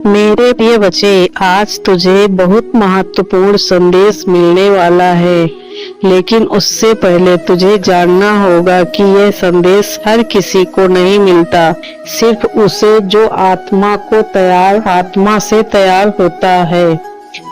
मेरे प्रिय बच्चे, आज तुझे बहुत महत्वपूर्ण संदेश मिलने वाला है, लेकिन उससे पहले तुझे जानना होगा कि यह संदेश हर किसी को नहीं मिलता, सिर्फ उसे जो आत्मा से तैयार होता है,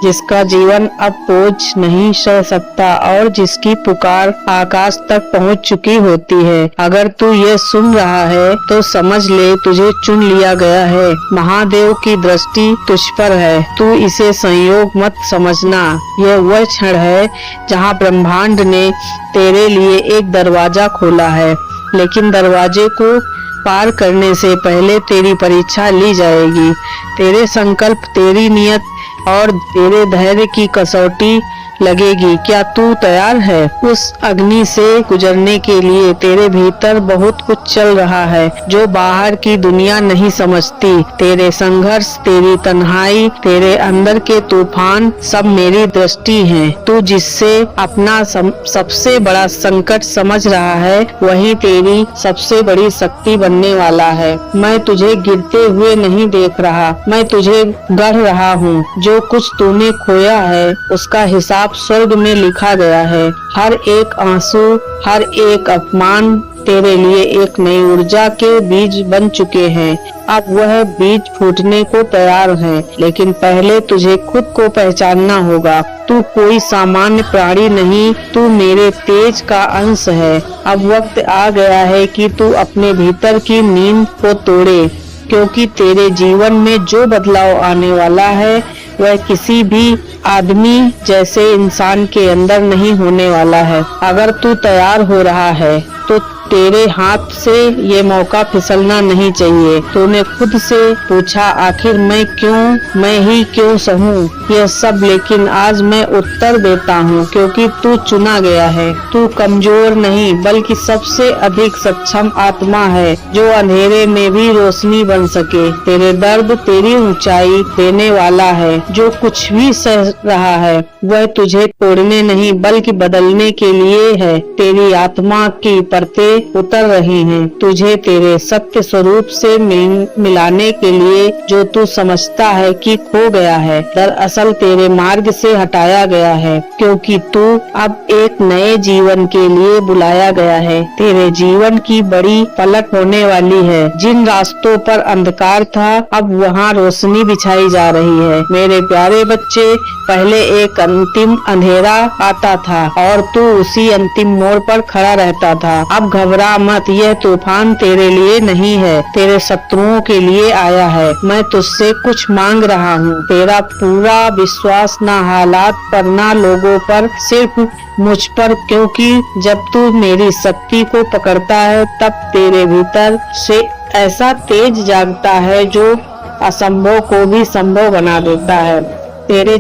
जिसका जीवन अब बोझ नहीं सह सकता और जिसकी पुकार आकाश तक पहुंच चुकी होती है। अगर तू ये सुन रहा है तो समझ ले, तुझे चुन लिया गया है। महादेव की दृष्टि तुझ पर है। तू इसे संयोग मत समझना। यह वह क्षण है जहां ब्रह्मांड ने तेरे लिए एक दरवाजा खोला है, लेकिन दरवाजे को पार करने से पहले तेरी परीक्षा ली जाएगी। तेरे संकल्प, तेरी नियत और तेरे धैर्य की कसौटी लगेगी। क्या तू तैयार है? उस अग्नि से गुजरने के लिए तेरे भीतर बहुत कुछ चल रहा है जो बाहर की दुनिया नहीं समझती। तेरे संघर्ष, तेरी तन्हाई, तेरे अंदर के तूफान सब मेरी दृष्टि हैं। तू जिससे अपना सबसे बड़ा संकट समझ रहा है, वही तेरी सबसे बड़ी शक्ति बनने वाला है। मैं तुझे गिरते हुए नहीं देख रहा, मैं तुझे गढ़ रहा हूँ। जो कुछ तूने खोया है उसका हिसाब स्वर्ग में लिखा गया है। हर एक आंसू, हर एक अपमान तेरे लिए एक नई ऊर्जा के बीज बन चुके हैं। अब वह बीज फूटने को तैयार है, लेकिन पहले तुझे खुद को पहचानना होगा। तू कोई सामान्य प्राणी नहीं, तू मेरे तेज का अंश है। अब वक्त आ गया है कि तू अपने भीतर की नींद को तोड़े, क्योंकि तेरे जीवन में जो बदलाव आने वाला है वह किसी भी आदमी जैसे इंसान के अंदर नहीं होने वाला है। अगर तू तैयार हो रहा है तो तेरे हाथ से ये मौका फिसलना नहीं चाहिए। तूने खुद से पूछा, आखिर मैं ही क्यों सहूं यह सब, लेकिन आज मैं उत्तर देता हूँ, क्योंकि तू चुना गया है। तू कमजोर नहीं बल्कि सबसे अधिक सक्षम आत्मा है, जो अंधेरे में भी रोशनी बन सके। तेरे दर्द तेरी ऊंचाई देने वाला है। जो कुछ भी सह रहा है वह तुझे तोड़ने नहीं बल्कि बदलने के लिए है। तेरी आत्मा की परतें उतर रही हैं, तुझे तेरे सत्य स्वरूप से मिलाने के लिए, जो तू समझता है कि खो गया है, दरअसल तेरे मार्ग से हटाया गया है, क्योंकि तू अब एक नए जीवन के लिए बुलाया गया है। तेरे जीवन की बड़ी पलट होने वाली है। जिन रास्तों पर अंधकार था, अब वहाँ रोशनी बिछाई जा रही है। मेरे प्यारे बच्चे, पहले एक अंतिम अंधेरा आता था और तू उसी अंतिम मोड़ पर खड़ा रहता था। अब घबरा मत, यह तूफान तेरे लिए नहीं है, तेरे शत्रुओं के लिए आया है। मैं तुझसे कुछ मांग रहा हूँ, तेरा पूरा विश्वास ना हालात पर ना लोगों पर, सिर्फ मुझ पर, क्योंकि जब तू मेरी शक्ति को पकड़ता है तब तेरे भीतर से ऐसा तेज जागता है जो असंभव को भी संभव बना देता है। तेरे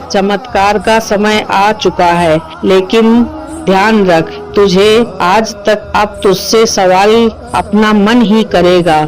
चमत्कार का समय आ चुका है, लेकिन ध्यान रख, तुझे आज तक अब तुझसे सवाल अपना मन ही करेगा।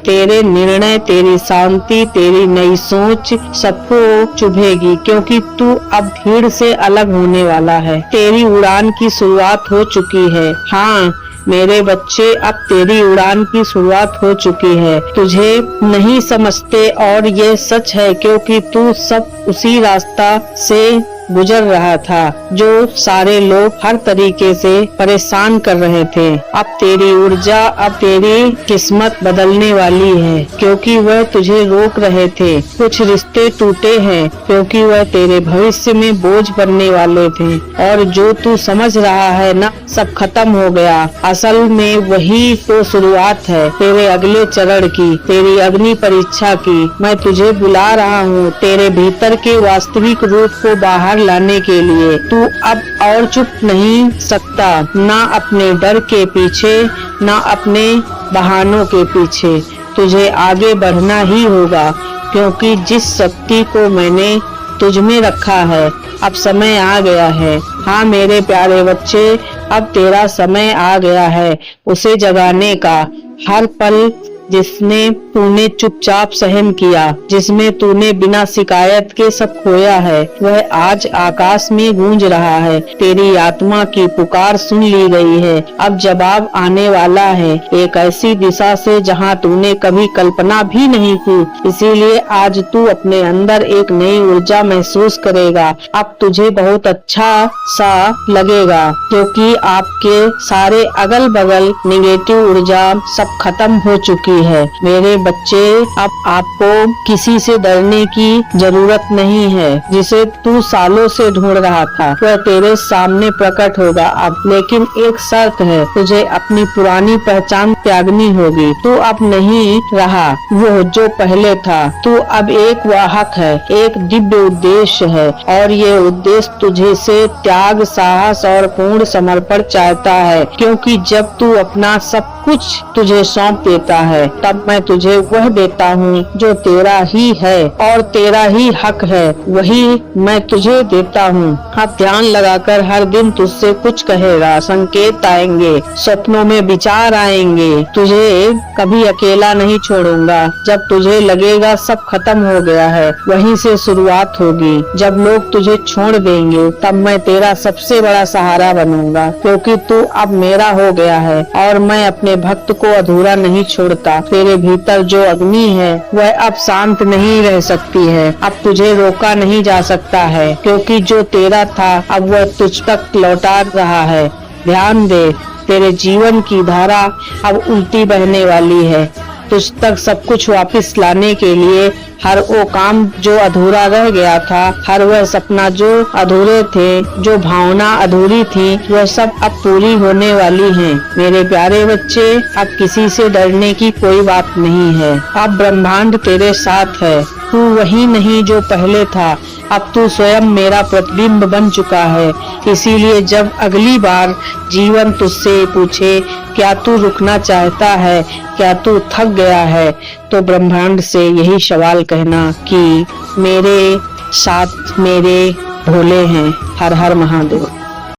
तेरे निर्णय, तेरी शांति, तेरी नई सोच सबको चुभेगी, क्योंकि तू अब भीड़ से अलग होने वाला है। तेरी उड़ान की शुरुआत हो चुकी है। हाँ मेरे बच्चे, अब तेरी उड़ान की शुरुआत हो चुकी है। तुझे नहीं समझते और ये सच है, क्योंकि तू सब उसी रास्ता से गुजर रहा था जो सारे लोग हर तरीके से परेशान कर रहे थे। अब तेरी ऊर्जा, अब तेरी किस्मत बदलने वाली है, क्योंकि वह तुझे रोक रहे थे। कुछ रिश्ते टूटे हैं क्योंकि वह तेरे भविष्य में बोझ बनने वाले थे, और जो तू समझ रहा है ना, सब खत्म हो गया। असल में वही तो शुरुआत है तेरे अगले चरण की, तेरी अग्नि परीक्षा की। मैं तुझे बुला रहा हूँ तेरे भीतर के वास्तविक रूप को बाहर लाने के लिए। तू अब और चुप नहीं सकता, ना अपने डर के पीछे, ना अपने बहानों के पीछे। तुझे आगे बढ़ना ही होगा, क्योंकि जिस शक्ति को मैंने तुझ में रखा है, अब समय आ गया है। हाँ मेरे प्यारे बच्चे, अब तेरा समय आ गया है उसे जगाने का। हर पल जिसने तूने चुपचाप सहन किया, जिसमें तूने बिना शिकायत के सब खोया है, वह आज आकाश में गूंज रहा है। तेरी आत्मा की पुकार सुन ली गई है। अब जवाब आने वाला है, एक ऐसी दिशा से जहां तूने कभी कल्पना भी नहीं की। इसीलिए आज तू अपने अंदर एक नई ऊर्जा महसूस करेगा। अब तुझे बहुत अच्छा सा लगेगा, क्योंकि आपके सारे अगल बगल निगेटिव ऊर्जा सब खत्म हो चुकी है। मेरे बच्चे, अब आपको किसी से डरने की जरूरत नहीं है। जिसे तू सालों से ढूंढ रहा था वह तेरे सामने प्रकट होगा अब। लेकिन एक शर्त है, तुझे अपनी पुरानी पहचान त्यागनी होगी। तू अब नहीं रहा वो जो पहले था। तू अब एक वाहक है, एक दिव्य उद्देश्य है, और ये उद्देश्य तुझे से त्याग, साहस और पूर्ण समर्पण चाहता है। क्योंकि जब तू अपना सब कुछ तुझे सौंप देता है, तब मैं तुझे वह देता हूँ जो तेरा ही है और तेरा ही हक है, वही मैं तुझे देता हूँ। अब ध्यान लगाकर हर दिन तुझसे कुछ कहेगा, संकेत आएंगे, सपनों में विचार आएंगे। तुझे कभी अकेला नहीं छोड़ूंगा। जब तुझे लगेगा सब खत्म हो गया है, वहीं से शुरुआत होगी। जब लोग तुझे छोड़ देंगे, तब मैं तेरा सबसे बड़ा सहारा बनूंगा, क्योंकि तू अब मेरा हो गया है और मैं अपने भक्त को अधूरा नहीं छोड़ता। तेरे भीतर जो अग्नि है वह अब शांत नहीं रह सकती है। अब तुझे रोका नहीं जा सकता है, क्योंकि जो तेरा था अब वह तुझ तक लौटा रहा है। ध्यान दे, तेरे जीवन की धारा अब उल्टी बहने वाली है। तुझ तक सब कुछ वापस लाने के लिए हर वो काम जो अधूरा रह गया था, हर वह सपना जो अधूरे थे, जो भावना अधूरी थी, वह सब अब पूरी होने वाली हैं। मेरे प्यारे बच्चे, अब किसी से डरने की कोई बात नहीं है। अब ब्रह्मांड तेरे साथ है। तू वही नहीं जो पहले था, अब तू स्वयं मेरा प्रतिबिंब बन चुका है। इसीलिए जब अगली बार जीवन तुझसे पूछे, क्या तू रुकना चाहता है, क्या तू थक गया है, तो ब्रह्मांड से यही सवाल कहना कि मेरे साथ मेरे भोले हैं। हर हर महादेव।